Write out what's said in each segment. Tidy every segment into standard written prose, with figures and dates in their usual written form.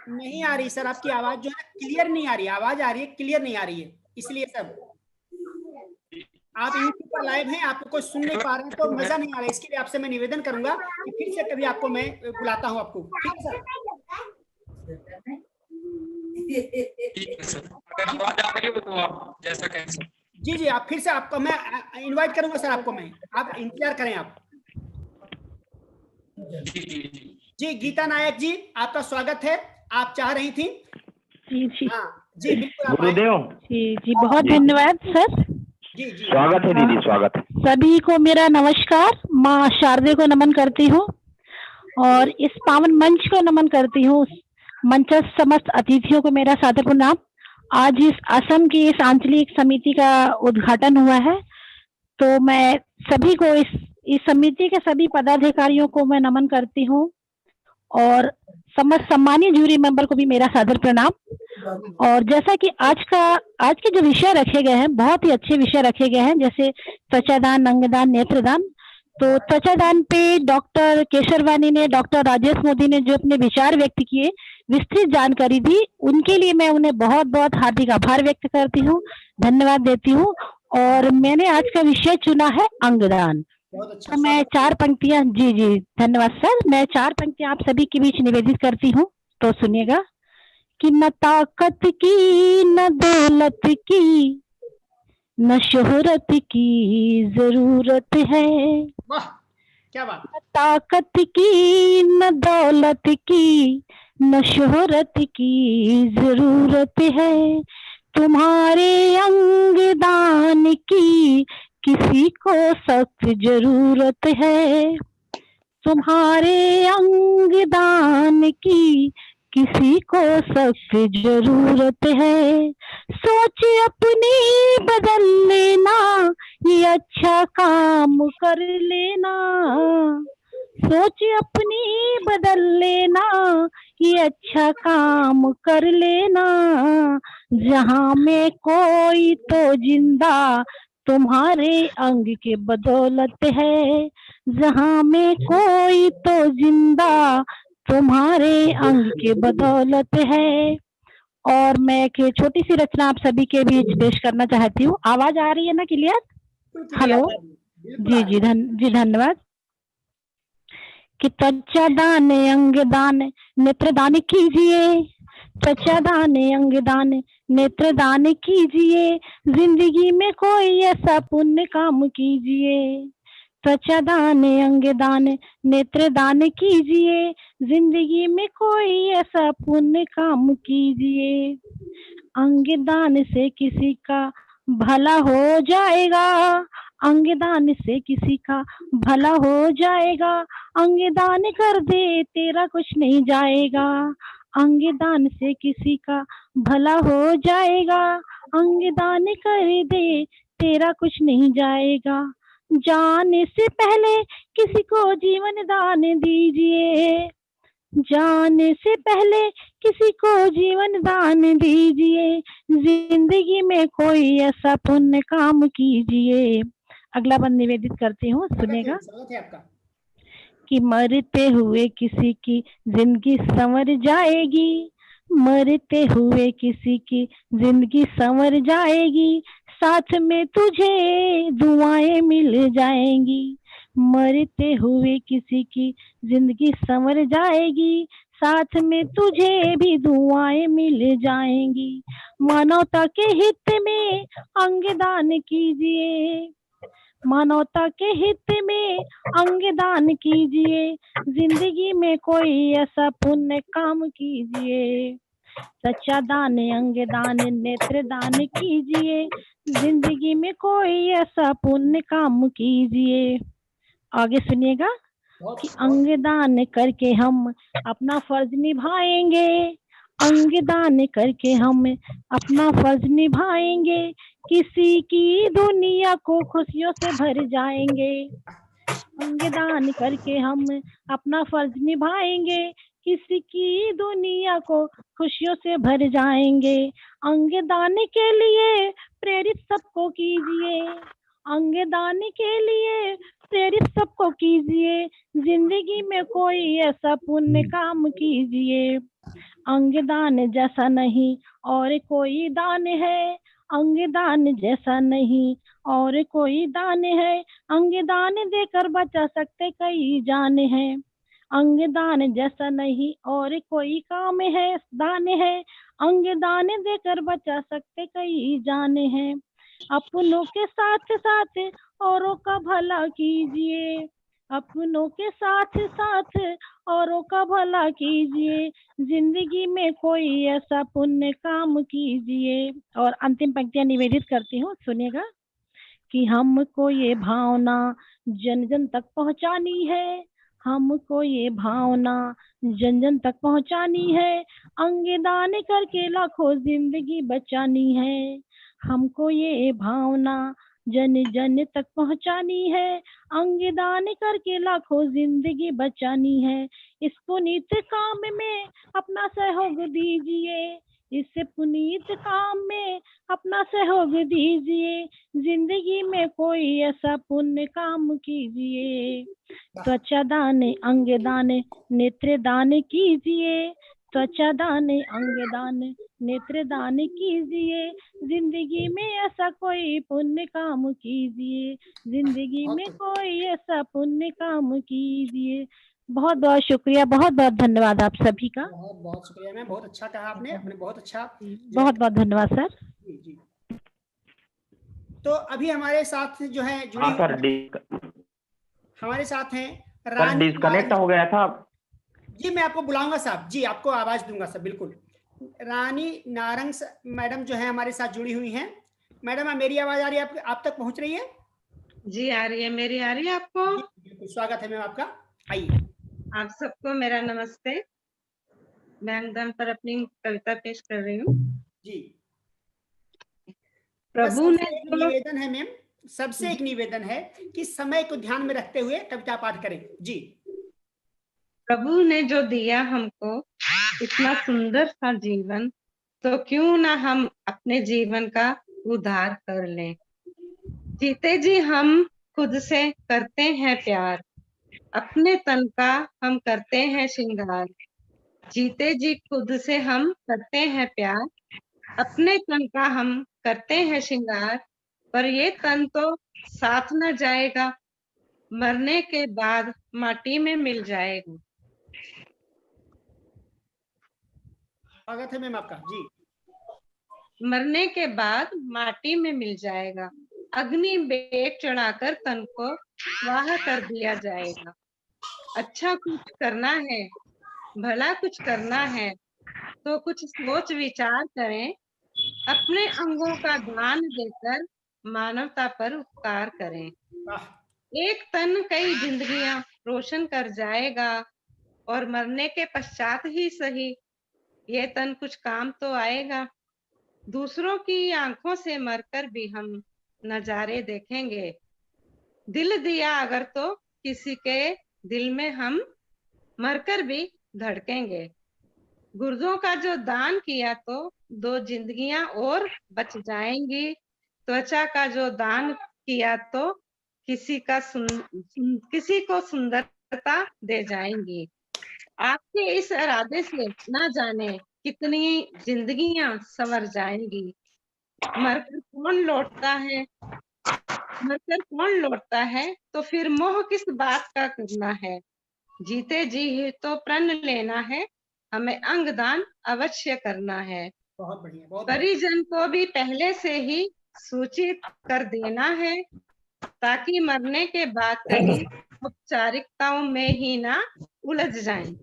नहीं आ रही सर, आपकी आवाज जो है क्लियर नहीं आ रही है। आवाज आ रही है, क्लियर नहीं आ रही है, इसलिए सर। आप यूट्यूब पर लाइव हैं, आपको कोई सुन नहीं पा रहे हैं तो मजा नहीं आ रहा है। इसके लिए आपसे मैं निवेदन करूंगा कि फिर से कभी आपको मैं बुलाता हूं आपको, ठीक है सर? ठीक है सर, अगर आवाज आ रही हो तो आप जैसा कहें सर। जी जी, आप फिर से, आपको मैं इनवाइट करूंगा सर आपको मैं, आप इंतजार करें आप। जी जी जी जी गीता नायक जी, आपका स्वागत है। आप चाह रही थी? जी जी हाँ जी बिल्कुल, आप आए। गुरुदेव जी जी, बहुत धन्यवाद सर। जी जी स्वागत है दीदी, स्वागत है। सभी को मेरा नमस्कार। माँ शारदे को नमन करती हूँ और इस पावन मंच को नमन करती हूँ। मंचस्थ समस्त अतिथियों को मेरा सादर प्रणाम। आज इस असम की इस आंचलिक समिति का उद्घाटन हुआ है, तो मैं सभी को इस समिति के सभी पदाधिकारियों को मैं नमन करती हूँ और समस्त सम्मानीय जूरी मेंबर को भी मेरा सादर प्रणाम। और जैसा कि आज के जो विषय रखे गए हैं, बहुत ही अच्छे विषय रखे गए हैं, जैसे त्वचादान, अंगदान, नेत्रदान। तो त्वचादान पे डॉक्टर केशरवानी ने, डॉक्टर राजेश मोदी ने जो अपने विचार व्यक्त किए, विस्तृत जानकारी दी, उनके लिए मैं उन्हें बहुत बहुत हार्दिक आभार व्यक्त करती हूँ, धन्यवाद देती हूँ। और मैंने आज का विषय चुना है अंगदान। बहुत अच्छा। तो मैं 4 पंक्तियां, जी जी धन्यवाद सर, मैं 4 पंक्तियां आप सभी के बीच निवेदित करती हूँ, तो सुनिएगा। कि न ताकत की न दौलत की न शोहरत की जरूरत है। वाह, क्या बात। न ताकत की न दौलत की न शोहरत की जरूरत है, तुम्हारे अंगदान की किसी को सख्त जरूरत है। तुम्हारे अंगदान की किसी को सख्त जरूरत है। सोच अपनी बदल लेना, ये अच्छा काम कर लेना। सोच अपनी बदल लेना, ये अच्छा काम कर लेना। जहां में कोई तो जिंदा तुम्हारे अंग के बदौलत है। जहां में कोई तो जिंदा तुम्हारे अंग के बदौलत है। और मैं एक छोटी सी रचना आप सभी के बीच पेश करना चाहती हूँ। आवाज आ रही है ना क्लियर? हेलो, जी जी जी धन्यवाद। कि त्वचादान अंगदान नेत्रदान कीजिए, त्वचादान अंगदान नेत्रदान कीजिए, जिंदगी में कोई ऐसा पुण्य काम कीजिए। त्वचादान अंगदान नेत्रदान कीजिए, जिंदगी में कोई ऐसा पुण्य काम कीजिए। अंगदान से किसी का भला हो जाएगा, अंगदान से किसी का भला हो जाएगा। अंगदान कर दे तेरा कुछ नहीं जाएगा, अंगदान से किसी का भला हो जाएगा। अंगदान कर दे तेरा कुछ नहीं जाएगा। जाने से पहले किसी को जीवन दान दीजिए, जाने से पहले किसी को जीवन दान दीजिए। जिंदगी में कोई ऐसा पुण्य काम कीजिए। अगला बंद निवेदित करती हूँ, सुनेगा। कि मरते हुए किसी की जिंदगी संवर जाएगी, मरते हुए किसी की जिंदगी संवर जाएगी। साथ में तुझे दुआएं मिल जाएंगी, मरते हुए किसी की जिंदगी संवर जाएगी। साथ में तुझे भी दुआएं मिल जाएंगी। मानवता के हित में अंगदान कीजिए, मानवता के हित में अंगदान कीजिए। जिंदगी में कोई ऐसा पुण्य काम कीजिए। सच्चा दान अंगदान नेत्रदान कीजिए, जिंदगी में कोई ऐसा पुण्य काम कीजिए। आगे सुनिएगा। कि अंगदान करके हम अपना फर्ज निभाएंगे, अंगदान करके हम अपना फर्ज निभाएंगे। किसी की दुनिया को खुशियों से भर जाएंगे, अंगदान करके हम अपना फर्ज निभाएंगे। किसी की दुनिया को खुशियों से भर जाएंगे। अंगदान के लिए प्रेरित सबको कीजिए, अंगदान के लिए प्रेरित सबको कीजिए। जिंदगी में कोई ऐसा पुण्य काम कीजिए। अंगदान जैसा नहीं और कोई दान है, अंगदान जैसा नहीं और कोई दान है, अंगदान देकर बचा सकते कई जान है, अंगदान जैसा नहीं और कोई काम है, दान है, अंगदान देकर बचा सकते कई जान है, अपनों के साथ साथ औरों का भला कीजिए, अपनों के साथ साथ औरों का भला कीजिए, जिंदगी में कोई ऐसा पुण्य काम कीजिए। और अंतिम पंक्तियां निवेदित करती हूँ, सुनिएगा कि हमको ये भावना जन जन तक पहुंचानी है, हमको ये भावना जन जन तक पहुंचानी है, अंगदान करके लाखों जिंदगी बचानी है, हमको ये भावना जन जन तक पहुंचानी है, अंगदान करके लाखों जिंदगी बचानी है, इस पुनीत काम में अपना सहयोग दीजिए, इस पुनीत काम में अपना सहयोग दीजिए, जिंदगी में कोई ऐसा पुण्य काम कीजिए, त्वचा दान अंग दान नेत्र दान कीजिए, त्वचा दान अंग दान नेत्र दान कीजिए, जिंदगी में ऐसा कोई पुण्य काम कीजिए, जिंदगी में कोई ऐसा पुण्य काम कीजिए। बहुत बहुत शुक्रिया, बहुत बहुत धन्यवाद आप सभी का। बहुत बहुत शुक्रिया मैम, बहुत अच्छा कहा आपने बहुत अच्छा। बहुत बहुत धन्यवाद सर। जी जी। तो अभी हमारे साथ जो है जुड़ी हाँ सर, हमारे साथ हैं सर रानी डिस्कनेक्ट हो गया था। जी मैं आपको बुलाऊंगा साहब, जी आपको आवाज दूंगा सर, बिल्कुल। रानी नारंग मैडम जो है हमारे साथ जुड़ी हुई हैं। मैडम मेरी आवाज आ रही है आप तक पहुंच रही है? जी आ रही है, मेरी आ रही है आपको? बिल्कुल, स्वागत है मैम आपका, आइए। आप सबको मेरा नमस्ते। मैं अंगदान पर अपनी कविता पेश कर रही हूँ। जी। प्रभु ने जो निवेदन है मैम, सबसे एक निवेदन है कि समय को ध्यान में रखते हुए कविता पाठ करें। जी। प्रभु ने जो दिया हमको इतना सुंदर सा जीवन, तो क्यों ना हम अपने जीवन का उद्धार कर लें। जीते जी हम खुद से करते हैं प्यार, अपने तन का हम करते हैं श्रृंगार। जीते जी खुद से हम करते हैं प्यार, अपने तन का हम करते हैं श्रृंगार, पर ये तन तो साथ न जाएगा, मरने के बाद माटी में मिल जाएगा। स्वागत है मैम आपका, जी। मरने के बाद माटी में मिल जाएगा, अग्नि बेट चढ़ाकर तन को स्वाह कर दिया जाएगा। अच्छा कुछ करना है, भला कुछ करना है, तो कुछ सोच विचार करें, अपने अंगों का दान देकर मानवता पर उपकार करें। एक तन कई जिंदगियां रोशन कर जाएगा, और मरने के पश्चात ही सही ये तन कुछ काम तो आएगा। दूसरों की आंखों से मरकर भी हम नजारे देखेंगे, दिल दिया अगर तो किसी के दिल में हम मरकर भी धड़केंगे। गुर्दों का जो दान किया तो 2 जिंदगियां और बच जाएंगी, त्वचा का जो दान किया तो किसी को सुंदरता दे जाएंगी। आपके इस इरादे से ना जाने कितनी जिंदगियां संवर जाएंगी। मरकर कौन लौटता है तो फिर मोह किस बात का करना है। जीते जी तो प्रण लेना है, हमें अंगदान अवश्य करना है। बहुत बढ़िया, बहुत परिजन को भी पहले से ही सूचित कर देना है, ताकि मरने के बाद कहीं औपचारिकताओं में ही ना उलझ जाएं।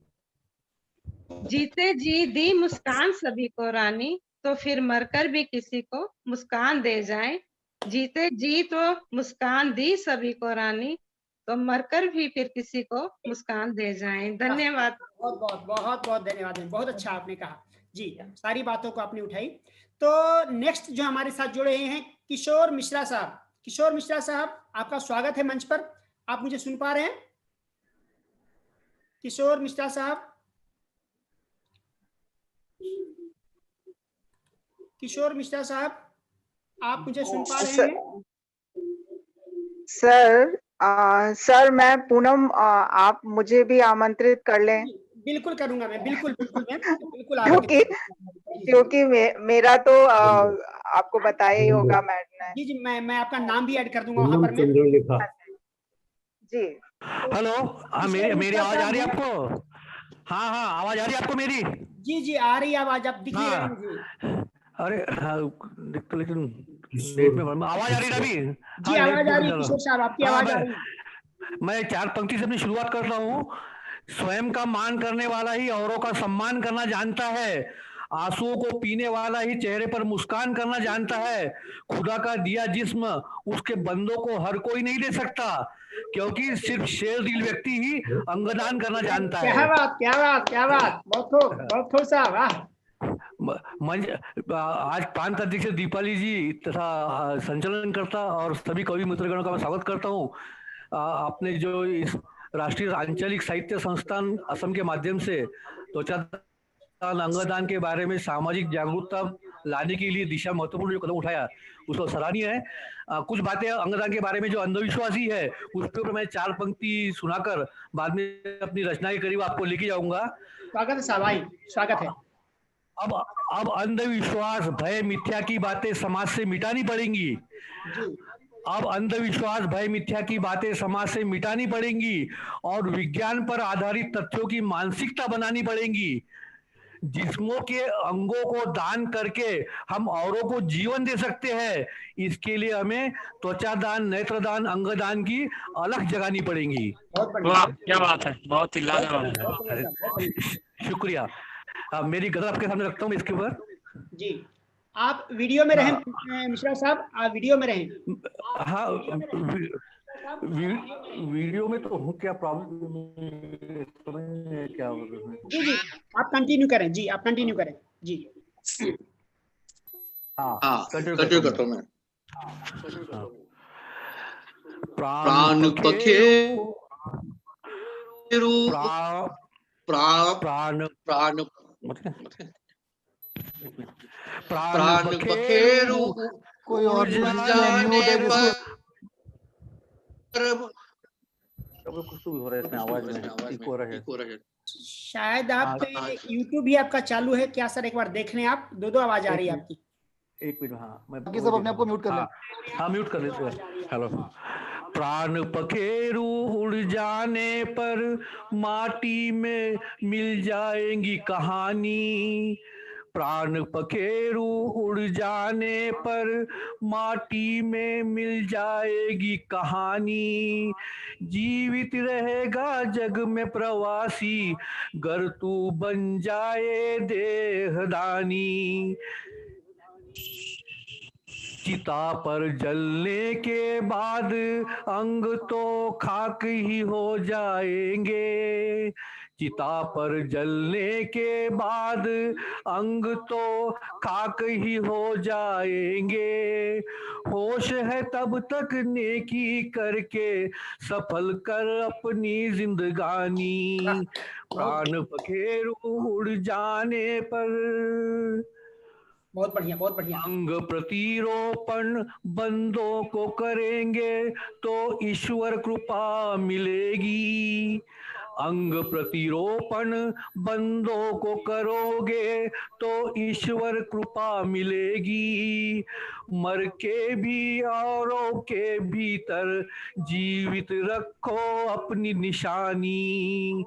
जीते जी दी मुस्कान सभी को रानी, तो फिर मरकर भी किसी को मुस्कान दे जाएं। जीते जी तो मुस्कान दी सभी को रानी, तो मरकर भी फिर किसी को मुस्कान दे जाएं। धन्यवाद। बहुत बहुत बहुत बहुत धन्यवाद, बहुत अच्छा आपने कहा जी, सारी बातों को आपने उठाई। तो नेक्स्ट जो हमारे साथ जुड़े हैं किशोर मिश्रा साहब। किशोर मिश्रा साहब आपका स्वागत है मंच पर, आप मुझे सुन पा रहे हैं? किशोर मिश्रा साहब, किशोर मिश्रा साहब आप मुझे सुन पा रहे हैं? सर मैं पूनम, आप मुझे भी आमंत्रित कर लें। बिल्कुल करूंगा मैं, बिल्कुल बिल्कुल मैम, बिल्कुल क्योंकि मेरा तो आपको बताया ही होगा मैडम। जी जी, मैं आपका नाम भी ऐड कर दूंगा वहां पर मैं। जी हेलो, हाँ मेरी आवाज आ रही है आपको? हाँ हाँ, आवाज आ रही है आपको मेरी? जी जी आ रही है आवाज, आप दिख नहीं रहे हाँ, मुझे। अरे हाँ, तो लेकिन नेट में आवाज आ रही है अभी? जी हाँ, नेट आवाज आ में रही है चलो। किशोर साहब, आपकी हाँ, आवाज आ रही है। मैं 4 पंक्ति से अपनी शुरुआत करता हूँ। स्वयं का मान करने वाला ही औरों का सम्मान करना जानता है। आंसुओं को पीने वाला ही चेहरे पर मुस्कान करना जानता है। खुदा का दिया जिस्म उसके बंदों को हर कोई नहीं दे सकता, क्योंकि सिर्फ शेर दिल व्यक्ति ही अंगदान करना जानता क्या है। बात, क्या बात, क्या बात, बहुत खूब साहब, वाह। आज प्रांत अध्यक्ष दीपाली जी तथा संचालनकर्ता और सभी कवि मित्रगणों का मैं स्वागत करता हूँ। आपने जो इस राष्ट्रीय आंचलिक साहित्य संस्थान असम के माध्यम से त्वचादान अंगदान के बारे में सामाजिक जागरूकता लाने के लिए दिशा महत्वपूर्ण जो कदम उठाया, उसको सराहनीय है। कुछ बातें अंगदान के बारे में जो अंधविश्वासी है उसके ऊपर मैं 4 पंक्ति सुनाकर बाद में अपनी रचना के करीब आपको लेके जाऊंगा। स्वागत है साहब, भाई स्वागत है। अब अंधविश्वास, भय, मिथ्या की बातें समाज से मिटानी पड़ेंगी। अब अंधविश्वास, भय, मिथ्या की बातें समाज से मिटानी पड़ेंगी और विज्ञान पर आधारित तथ्यों की मानसिकता बनानी पड़ेगी। जिस्मों के अंगों को दान करके हम औरों को जीवन दे सकते हैं। इसके लिए हमें त्वचा दान, नेत्र दान, अंगदान की अलग जगानी पड़ेंगी। वाह, क्या बात है, बहुत ही लाजवाब। शुक्रिया। मेरी गजल आपके सामने रखता हूँ इसके ऊपर। जी आप वीडियो में रहें मिश्रा साहब, आप वीडियो में रहें। हाँ, वीडियो में तो हूँ, क्या प्रॉब्लम क्या? जी जी आप कंटिन्यू करें, जी आप कंटिन्यू करें जी। हाँ, कंटिन्यू करता हूँ मैं। प्राण पखेरु प्राण पखेरु कोई और जाने पर कुछ तो हो रहा है इसमें, आवाज में इको रहा है। शायद आप YouTube भी आपका चालू है क्या सर? एक बार देख लें आप, दो आवाज आ रही है आपकी। एक मिनट, हाँ मैं सब अपने आप को म्यूट कर लें। हाँ म्यूट कर लेते हैं। हेलो। प्राण पखेरु उड़ जाने पर माटी में मिल जाएंगी कहानी। प्राण पखेरु उड़ जाने पर माटी में मिल जाएगी कहानी। जीवित रहेगा जग में प्रवासी, गर तू बन जाए देहदानी। चिता पर जलने के बाद अंग तो खाक ही हो जाएंगे। चिता पर जलने के बाद अंग तो खाक ही हो जाएंगे। होश है तब तक नेकी करके सफल कर अपनी जिंदगानी। प्राण पखेरु उड़ जाने पर बहुत बढ़िया, बहुत बढ़िया। अंग प्रतिरोपण बंदों को करेंगे तो ईश्वर कृपा मिलेगी। अंग प्रतिरोपण बंदों को करोगे तो ईश्वर कृपा मिलेगी। मर के भी औरों के भीतर जीवित रखो अपनी निशानी।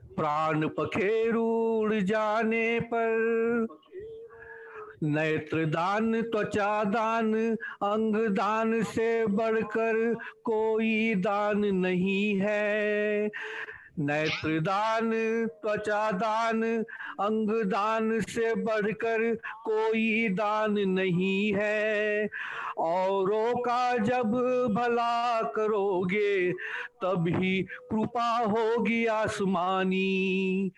प्राण पखेरु उड़ जाने पर नेत्रदान, त्वचा दान, अंग दान से बढ़कर कोई दान नहीं है। नेत्रदान, त्वचा दान, अंग दान से बढ़कर कोई दान नहीं है। औरों का जब भला करोगे तभी कृपा होगी आसमानी।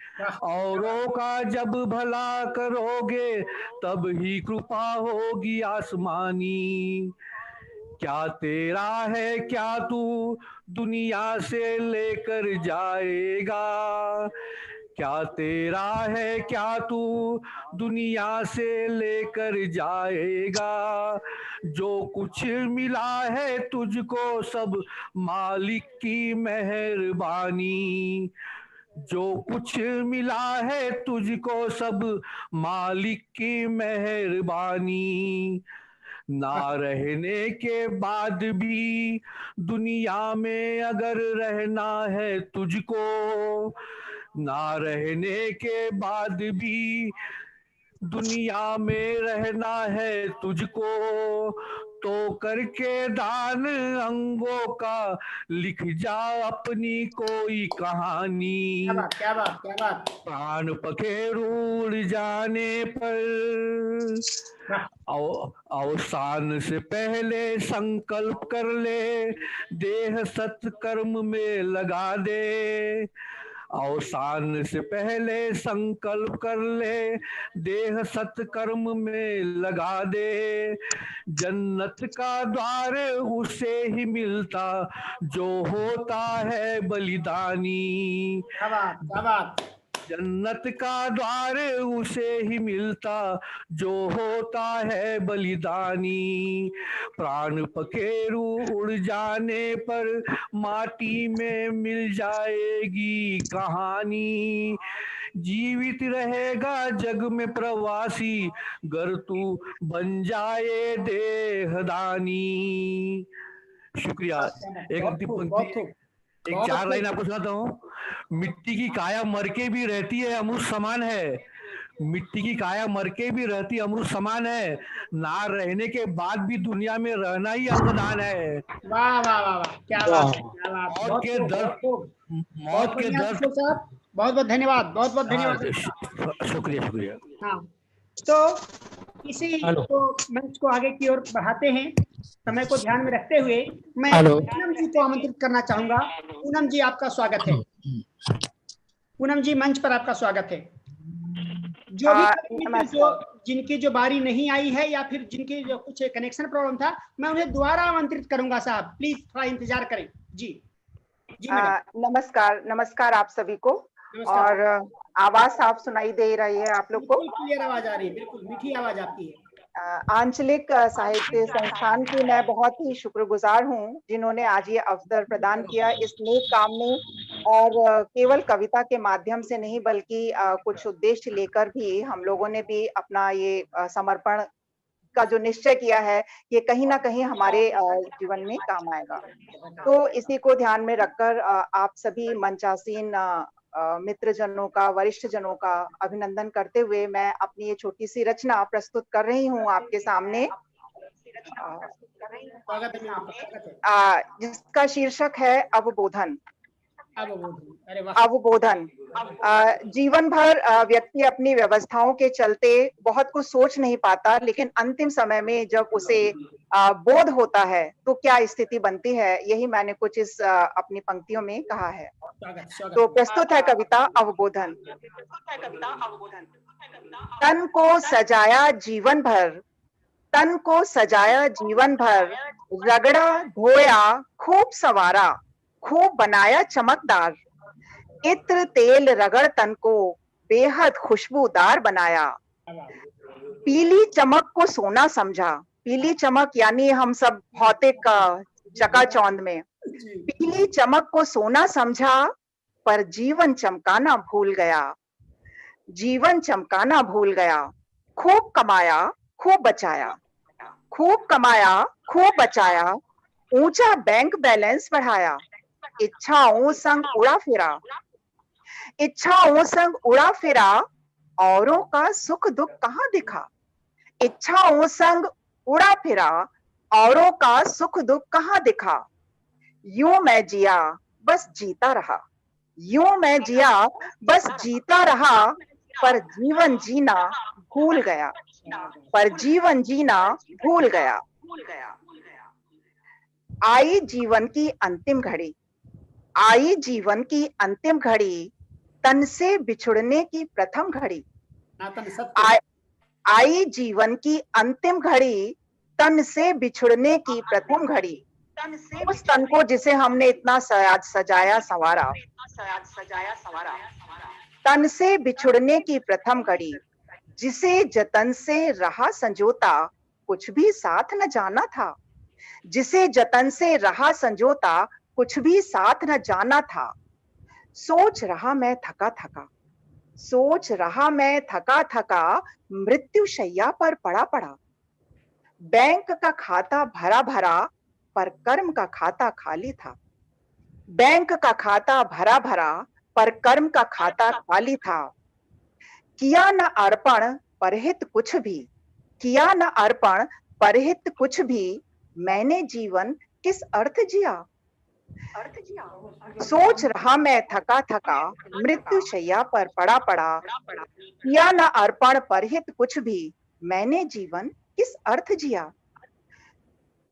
औरों का जब भला करोगे तब ही कृपा होगी आसमानी। क्या तेरा है क्या तू दुनिया से लेकर जाएगा? क्या तेरा है क्या तू दुनिया से लेकर जाएगा? जो कुछ मिला है तुझको सब मालिक की मेहरबानी। जो कुछ मिला है तुझको सब मालिक की मेहरबानी, ना रहने के बाद भी दुनिया में अगर रहना है तुझको, ना रहने के बाद भी दुनिया में रहना है तुझको, तो करके दान अंगों का लिख जा अपनी कोई कहानी। क्या बात, क्या बात, क्या बात। प्राण पखेरु उड़ जाने पर अवसान से पहले संकल्प कर ले, देह सत्कर्म में लगा दे। अवसान से पहले संकल्प कर ले, देह सत्कर्म में लगा दे। जन्नत का द्वार उसे ही मिलता जो होता है बलिदानी। क्या बात, क्या बात। जन्नत का द्वार उसे ही मिलता जो होता है बलिदानी। प्राण पखेरु उड़ जाने पर माटी में मिल जाएगी कहानी। जीवित रहेगा जग में प्रवासी गर तू बन जाए देहदानी। शुक्रिया। एक अंतिम पंक्ति, एक चार लाइन आपको सुनाता हूँ। मिट्टी की काया मर के भी रहती है अमृत समान है, मिट्टी की काया मर के भी रहती अमृत समान है, ना रहने के बाद भी दुनिया में रहना ही अंगदान है। वाह वाह वाह वाह, क्या बात है, क्या बात। मौत के दर्द, मौत के दर्द। बहुत बहुत धन्यवाद, बहुत बहुत धन्यवाद। शुक्रिया शुक्रिया। हाँ, तो इसी को मंच को आगे की ओर बढ़ाते हैं, समय को ध्यान में रखते हुए मैं पूनम जी को आमंत्रित करना चाहूंगा। पूनम जी, आपका स्वागत है। पूनम जी, मंच पर आपका स्वागत है। जो भी जिनकी जो बारी नहीं आई है या फिर जिनकी जो कुछ कनेक्शन प्रॉब्लम था, मैं उन्हें दोबारा आमंत्रित करूंगा। साहब प्लीज थोड़ा इंतजार करें। जी जी नमस्कार, नमस्कार आप सभी को। और आवाज साफ सुनाई दे रही है आप लोग को? क्लियर आवाज आ रही है, बिल्कुल मीठी आवाज आपकी है। आंचलिक साहित्य संस्थान की मैं बहुत ही शुक्रगुजार हूँ जिन्होंने आज ये अवसर प्रदान किया इस नेक काम में, और केवल कविता के माध्यम से नहीं बल्कि कुछ उद्देश्य लेकर भी हम लोगों ने भी अपना ये समर्पण का जो निश्चय किया है, ये कहीं ना कहीं हमारे जीवन में काम आएगा। तो इसी को ध्यान में रखकर आप सभी मंचासीन मित्रजनों का, वरिष्ठ जनों का अभिनंदन करते हुए मैं अपनी ये छोटी सी रचना प्रस्तुत कर रही हूँ आपके सामने, जिसका शीर्षक है अवबोधन। अवबोधन। जीवन भर व्यक्ति अपनी व्यवस्थाओं के चलते बहुत कुछ सोच नहीं पाता, लेकिन अंतिम समय में जब उसे बोध होता है तो क्या स्थिति बनती है, यही मैंने कुछ इस अपनी पंक्तियों में कहा है। तो प्रस्तुत है कविता अवबोधन। तन को सजाया जीवन भर, तन को सजाया जीवन भर, रगड़ा धोया खूब सवारा, खूब बनाया चमकदार, इत्र तेल रगड़ तन को बेहद खुशबूदार बनाया। पीली चमक को सोना समझा, पीली चमक यानी हम सब भौतिक चकाचौंध में, पीली चमक को सोना समझा पर जीवन चमकाना भूल गया, जीवन चमकाना भूल गया। खूब कमाया खूब बचाया, खूब कमाया खूब बचाया, ऊंचा बैंक बैलेंस बढ़ाया, इच्छाओं संग उड़ा फिरा, इच्छाओं संग उड़ा फिरा, औरों का सुख दुख कहाँ दिखा, इच्छाओं संग उड़ा फिरा, औरों का सुख दुख कहाँ दिखा। यूं मैं जिया बस जीता रहा, यूं मैं जिया बस जीता रहा, पर जीवन जीना भूल गया, पर जीवन जीना भूल गया। आई जीवन की अंतिम घड़ी, आई जीवन की अंतिम घड़ी, तन से बिछुड़ने की प्रथम घड़ी, आई जीवन की अंतिम घड़ी, तन से बिछुड़ने की प्रथम घड़ी। उस तन को जिसे हमने इतना सजाया संवारा, तन से बिछुड़ने की प्रथम घड़ी, जिसे जतन से रहा संजोता, कुछ भी साथ न जाना था, जिसे जतन से रहा संजोता, कुछ भी साथ न जाना था। सोच रहा मैं थका थका, सोच रहा मैं थका थका, मृत्यु शैया पर पड़ा पड़ा। बैंक का खाता भरा भरा, पर कर्म का खाता खाली था। बैंक का खाता भरा भरा, पर कर्म का खाता खाली था। किया न अर्पण परहित कुछ भी, किया न अर्पण परहित कुछ भी, मैंने जीवन किस अर्थ जिया। सोच रहा मैं थका थका, मृत्यु शैया पर पड़ा पड़ा। किया न अर्पण परहित कुछ भी, मैंने जीवन किस अर्थ जिया।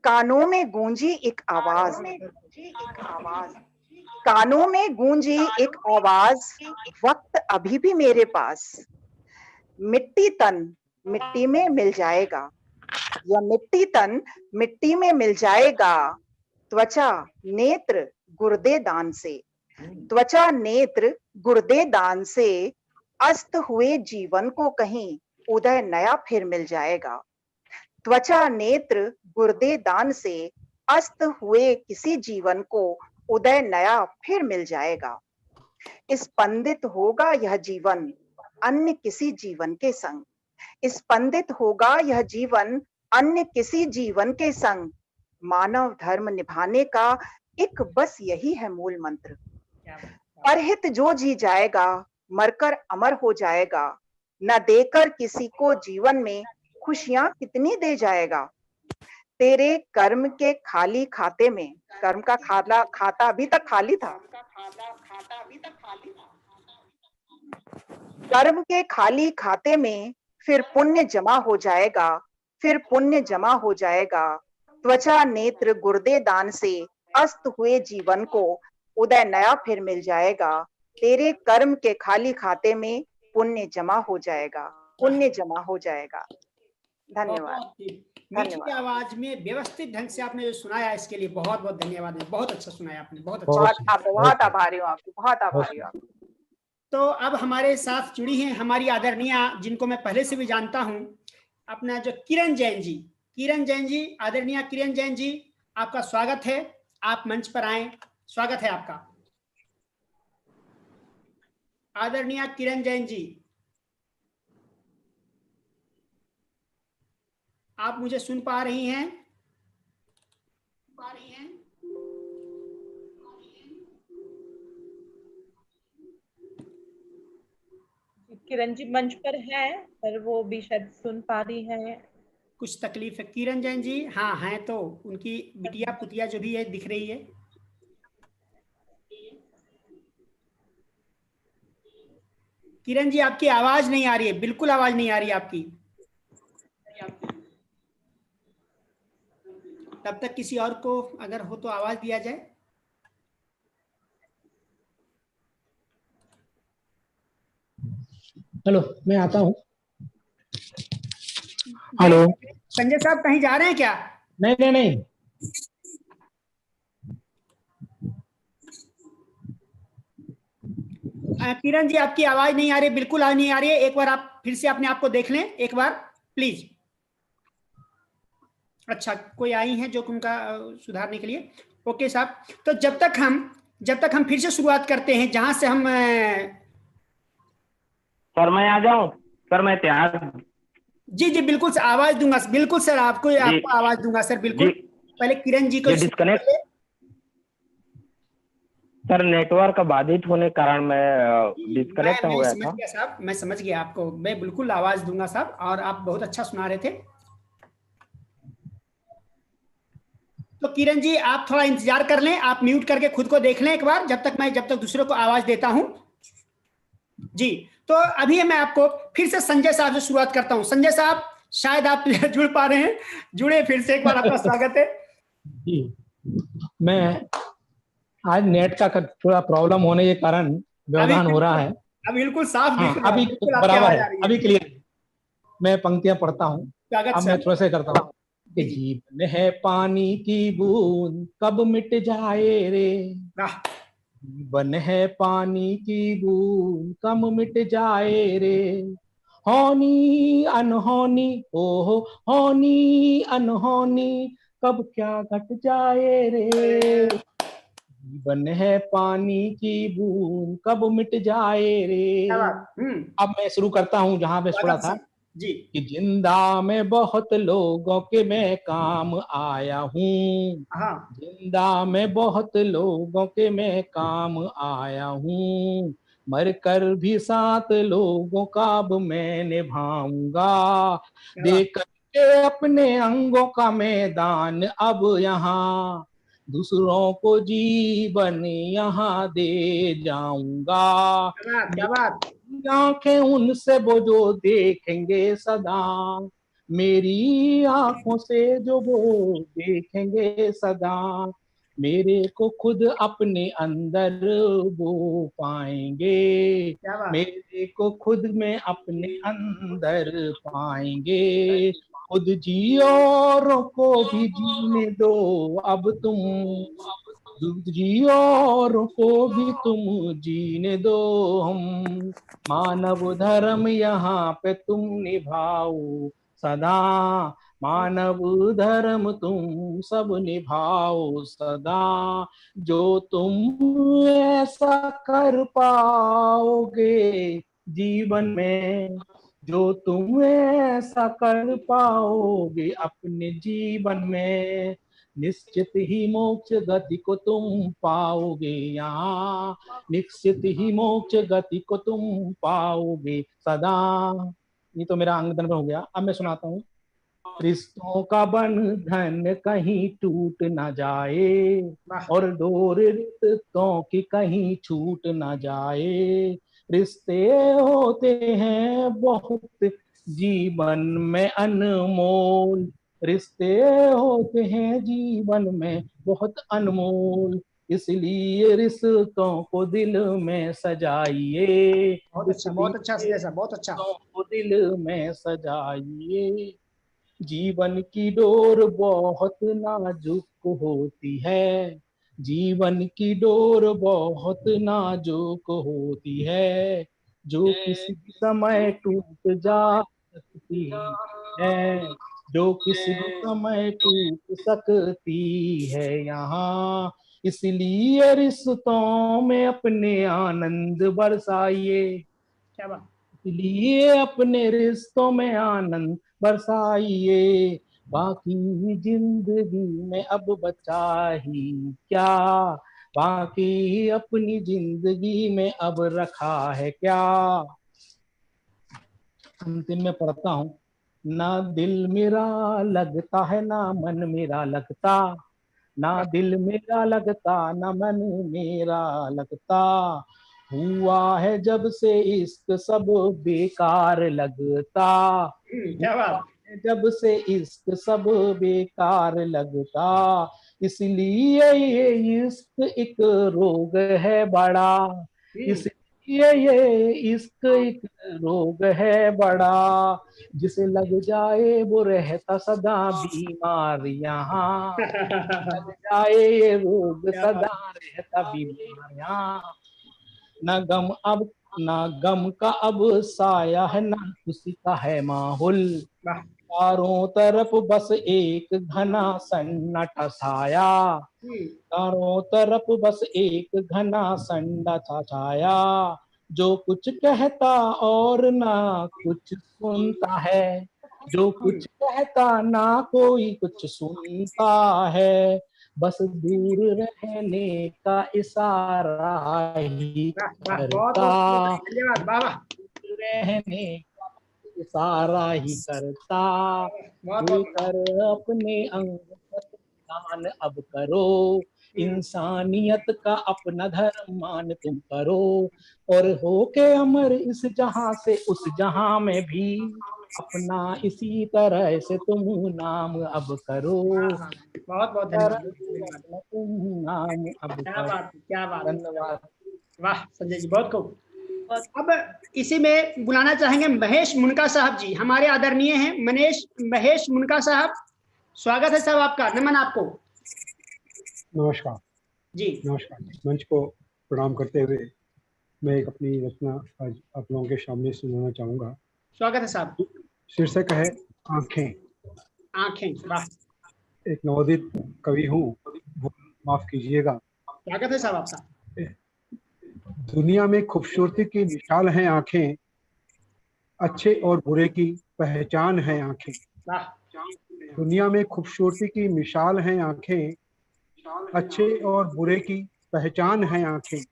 कानों में गूंजी एक आवाज, कानों में गूंजी एक आवाज, वक्त अभी भी मेरे पास। मिट्टी तन मिट्टी में मिल जाएगा, यह मिट्टी तन मिट्टी में मिल जाएगा। त्वचा नेत्र गुर्दे दान से, त्वचा नेत्र गुर्दे दान से, अस्त हुए जीवन को कहीं उदय नया फिर मिल जाएगा। त्वचा नेत्र गुर्दे दान से, अस्त हुए किसी जीवन को उदय नया फिर मिल जाएगा। स्पंदित होगा यह जीवन अन्य किसी जीवन के संग, स्पंदित होगा यह जीवन अन्य किसी जीवन के संग। मानव धर्म निभाने का एक बस यही है मूल मंत्र। परहित जो जी जाएगा, मरकर अमर हो जाएगा। न देकर किसी को जीवन में खुशियां कितनी दे जाएगा। तेरे कर्म के खाली खाते में, कर्म का खाता अभी तक खाली था, कर्म के खाली खाते में फिर पुण्य जमा हो जाएगा, फिर पुण्य जमा हो जाएगा। त्वचा नेत्र गुर्दे दान से, अस्त हुए जीवन को उदय नया फिर मिल जाएगा। तेरे कर्म के खाली खाते में पुण्य जमा हो जाएगा, पुण्य जमा हो जाएगा। धन्यवाद। मीठी आवाज में व्यवस्थित ढंग से आपने जो सुनाया, इसके लिए बहुत बहुत धन्यवाद। बहुत अच्छा सुनाया आपने, बहुत अच्छा। बहुत आभारी हूँ आपकी, बहुत आभारी हूँ आपकी। तो अब हमारे साथ जुड़ी हैं हमारी आदरणीय, जिनको मैं पहले से भी जानता हूं, अपना जो किरण जैन जी। किरण जैन जी, आदरणीय किरण जैन जी, आपका स्वागत है। आप मंच पर आए, स्वागत है आपका। आदरणीय किरण जैन जी, आप मुझे सुन पा रही हैं? किरण जी मंच पर है, पर वो भी शायद सुन पा रही है। कुछ तकलीफ है किरण जैन जी? हाँ हैं, तो उनकी बिटिया पुतिया जो भी है दिख रही है। किरण जी, आपकी आवाज नहीं आ रही है, बिल्कुल आवाज नहीं आ रही है आपकी। तब तक किसी और को अगर हो तो आवाज दिया जाए। हेलो, मैं आता हूँ। हेलो संजय साहब, कहीं जा रहे हैं क्या? नहीं नहीं नहीं। किरण जी, आपकी आवाज नहीं आ रही, बिल्कुल आवाज नहीं आ रही है। एक बार आप फिर से अपने आप को देख लें एक बार प्लीज। अच्छा, कोई आई हैं जो उनका सुधारने के लिए। ओके साहब, तो जब तक हम फिर से शुरुआत करते हैं जहां से हम। सर मैं आ जाऊं? सर मैं तैयार। जी जी बिल्कुल सर, आवाज दूंगा बिल्कुल सर, आपको आवाज दूंगा सर, बिल्कुल। पहले किरण जी को डिस्कनेक्ट, सर नेटवर्क बाधित होने के कारण मैं डिस्कनेक्ट हो गया था। साहब मैं समझ गया आपको, मैं बिल्कुल आवाज दूंगा साहब, और आप बहुत अच्छा सुना रहे थे। तो किरण जी, आप थोड़ा इंतजार कर लें, आप म्यूट करके खुद को देख लें एक बार, जब तक दूसरों को आवाज देता हूं। जी, तो अभी मैं आपको फिर से संजय साहब से शुरुआत करता हूं। संजय साहब, शायद आप जुड़ पा रहे हैं, जुड़े फिर से एक बार, आपका स्वागत है। जी, मैं आज नेट का थोड़ा प्रॉब्लम होने के कारण व्यवधान हो रहा है। अभी बिल्कुल साफ दिख रहा है, अभी बराबर है, अभी क्लियर। मैं पंक्तियां पढ़ता हूँ, अब मैं थोड़ा सा करता हूँ। जीवन है पानी की बूंद, कब मिट जाए रे। जीवन है पानी की बूंद, कब मिट जाए रे। होनी अनहोनी, ओहो होनी अनहोनी, कब क्या घट जाए रे। जीवन है पानी की बूंद कब मिट जाए रे। अब मैं शुरू करता हूँ जहां पे छोड़ा था जी। कि जिंदा में बहुत लोगों के मैं काम आया हूँ, जिंदा में बहुत लोगों के मैं काम आया हूँ, मर कर भी 7 लोगों का अब मैं निभाऊंगा, देख के अपने अंगों का मैदान अब यहाँ, दूसरों को जीवन यहाँ दे जाऊंगा। क्या बात। आंखें उनसे वो जो देखेंगे सदा, मेरी आंखों से जो वो देखेंगे सदा, मेरे को खुद अपने अंदर वो पाएंगे, मेरे को खुद में अपने अंदर पाएंगे। खुद जियो औरों को भी जीने दो अब तुम, जियो औरों को भी तुम जीने दो, हम मानव धर्म यहाँ पे तुम निभाओ सदा, मानव धर्म तुम सब निभाओ सदा, जो तुम ऐसा कर पाओगे जीवन में, जो तुम ऐसा कर पाओगे अपने जीवन में, निश्चित ही मोक्ष गति को तुम पाओगे यहाँ, निश्चित ही मोक्ष गति को तुम पाओगे सदा। ये तो मेरा अंग दंड हो गया। अब मैं सुनाता हूँ। रिश्तों का बंधन कहीं टूट ना जाए, और डोर रिश्तों की कहीं छूट ना जाए, रिश्ते होते हैं बहुत जीवन में अनमोल, रिश्ते होते हैं जीवन में बहुत अनमोल, इसलिए रिश्तों को दिल में सजाइए। बहुत अच्छा सर, बहुत अच्छा। को दिल में सजाइए। जीवन की डोर बहुत नाजुक होती है, जीवन की डोर बहुत नाजुक होती है, जो किसी समय टूट जा सकती है, जो किसी समय टूट सकती है यहाँ, इसलिए रिश्तों में अपने आनंद बरसाइए, क्या बात, इसलिए अपने रिश्तों में आनंद बरसाइए, बाकी जिंदगी में अब बचा ही क्या, बाकी अपनी जिंदगी में अब रखा है क्या। अंतिम में पढ़ता हूँ। ना दिल मेरा लगता है ना मन मेरा लगता, ना दिल मेरा लगता ना मन मेरा लगता, हुआ है जब से इश्क सब बेकार लगता, क्या बात, जब से इश्क सब बेकार लगता, इसलिए ये इश्क एक रोग है बड़ा, इसलिए ये इश्क एक रोग है बड़ा, जिसे लग जाए वो रहता सदा बीमार यहाँ, लग जाए ये रोग सदा रहता बीमार यहाँ, न गम अब ना गम का अब साया है ना खुशी का है माहौल, चारों तरफ बस एक घना सन्नाटा छाया, चारों तरफ बस एक घना सन्नाटा छाया, जो कुछ कहता और ना कुछ सुनता है, जो कुछ कहता ना कोई कुछ सुनता है, बस दूर रहने का इशारा ही करता, रहने का इशारा ही करता, कर अपने अंग दान अब करो, इंसानियत का अपना धर्म मान तुम करो, और होके अमर इस जहां से उस जहां में भी अपना इसी तरह से तुम नाम अब करो, बहुत बहुत धन्यवाद, तुम नाम अब करो। क्या बात, धन्यवाद। वाह संजय जी, बहुत खूब। अब इसी में बुलाना चाहेंगे महेश मुनका साहब जी, हमारे आदरणीय हैं महेश मुनका साहब, स्वागत है साहब आपका, नमन आपको। नमस्कार जी, नमस्कार। मंच को प्रणाम करते हुए मैं एक अपनी रचना आज आप लोगों के सामने सुनाना चाहूंगा। स्वागत है साहब। शीर्षक है आंखें। आंखें, वाह। एक नवोदित कवि हूँ, माफ कीजिएगा, स्वागत है साहब आपका। दुनिया में खूबसूरती की मिसाल हैं आंखें, अच्छे और बुरे की पहचान है आंखें। वाह, दुनिया में खूबसूरती की मिसाल हैं आंखें, अच्छे और बुरे की पहचान है आंखें।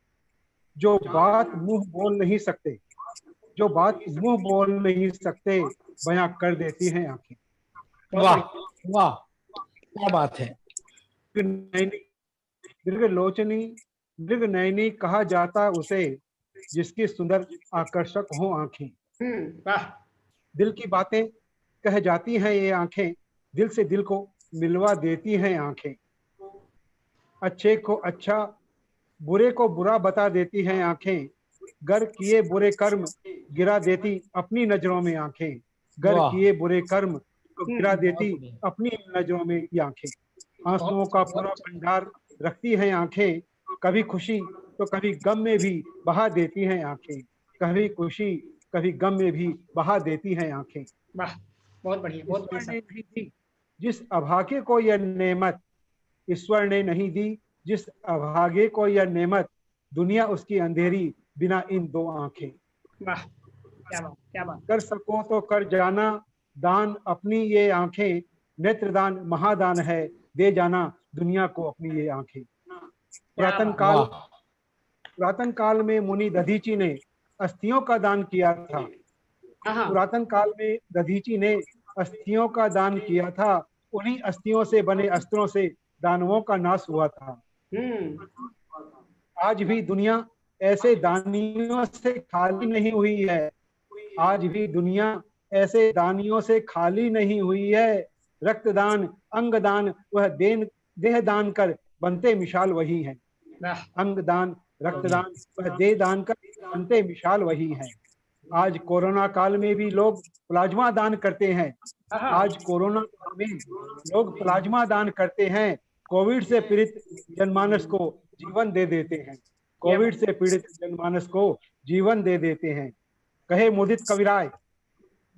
जो बात मुंह बोल नहीं सकते, जो बात मुंह बोल नहीं सकते, बयां कर देती हैं आंखें। वाह वाह, क्या बात है। दीर्घलोचनी, दीर्घनयनी कहा जाता उसे, जिसकी सुंदर आकर्षक हो आंखें। वाह, दिल की बातें कह जाती हैं ये आंखें, दिल से दिल को मिलवा देती हैं आंखें। अच्छे को अच्छा, बुरे को बुरा बता देती हैं आंखें। गर किए बुरे कर्म गिरा देती अपनी नजरों में आंखें। गर वाह। किए बुरे कर्म को गिरा देती अपनी नजरों में ये आंखें। आंसुओं का पूरा भंडार रखती हैं आंखें, कभी खुशी तो कभी गम में भी बहा देती हैं आंखें। कभी खुशी कभी गम में भी बहा देती हैं आंखें। वाह, बहुत बढ़िया, बहुत ईश्वर बढ़िया। ने नहीं दी जिस अभागे को यह नेमत, ईश्वर ने नहीं दी जिस अभागे को यह नेमत, दुनिया उसकी अंधेरी बिना इन दो आंखें। वाह, क्या बात, क्या बात। कर सको तो कर जाना दान अपनी ये आंखें, नेत्रदान महादान है, दे जाना दुनिया को अपनी ये आंखें। पुरातन काल में मुनि दधीची ने अस्थियों का दान किया था। पुरातन काल में दधीची ने अस्थियों का दान किया था। उन्हीं अस्थियों से बने अस्त्रों से दानवों का नाश हुआ था। आज भी दुनिया ऐसे दानियों से खाली नहीं हुई है। आज भी दुनिया ऐसे दानियों से खाली नहीं हुई है। रक्तदान, अंगदान, वह देह दान कर बनते मिसाल वही है। अंगदान, रक्तदान, वह देह दान कर बनते मिसाल वही है। आज कोरोना काल में भी लोग प्लाज्मा दान करते हैं। आज कोरोना काल में लोग प्लाज्मा दान करते हैं। कोविड से पीड़ित जनमानस को जीवन दे देते हैं। कोविड से पीड़ित जनमानस को जीवन दे देते हैं। कहे मुदित कविराय,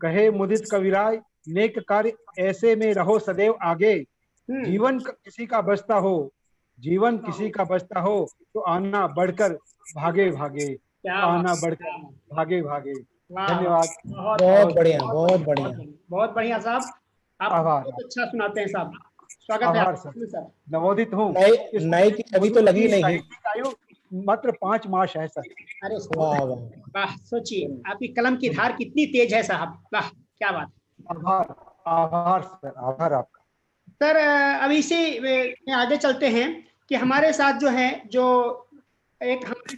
कहे मुदित कविराय, नेक कार्य ऐसे में रहो सदैव आगे। जीवन किसी का बचता हो, जीवन किसी का बचता हो, तो आना बढ़कर भागे भागे, आना बढ़कर भागे भागे। धन्यवाद। बहुत बढ़िया, बहुत बढ़िया, बहुत बढ़िया साहब, आप आभार। बहुत अच्छा सुनाते हैं साहब। स्वागत है आभार आपका सर, नवोदित हूँ। नए की अभी तो लगी नहीं। साहित्यिक आयु मात्र 5 मास है सर। अरे वाह वाह, वाह, सोचिए आपकी कलम की धार कितनी तेज है साहब। वाह, क्या बात। आभार, आभार सर, आभार आपका। सर अभी से आगे चलते हैं कि हमारे साथ जो है, जो एक हमारे साथ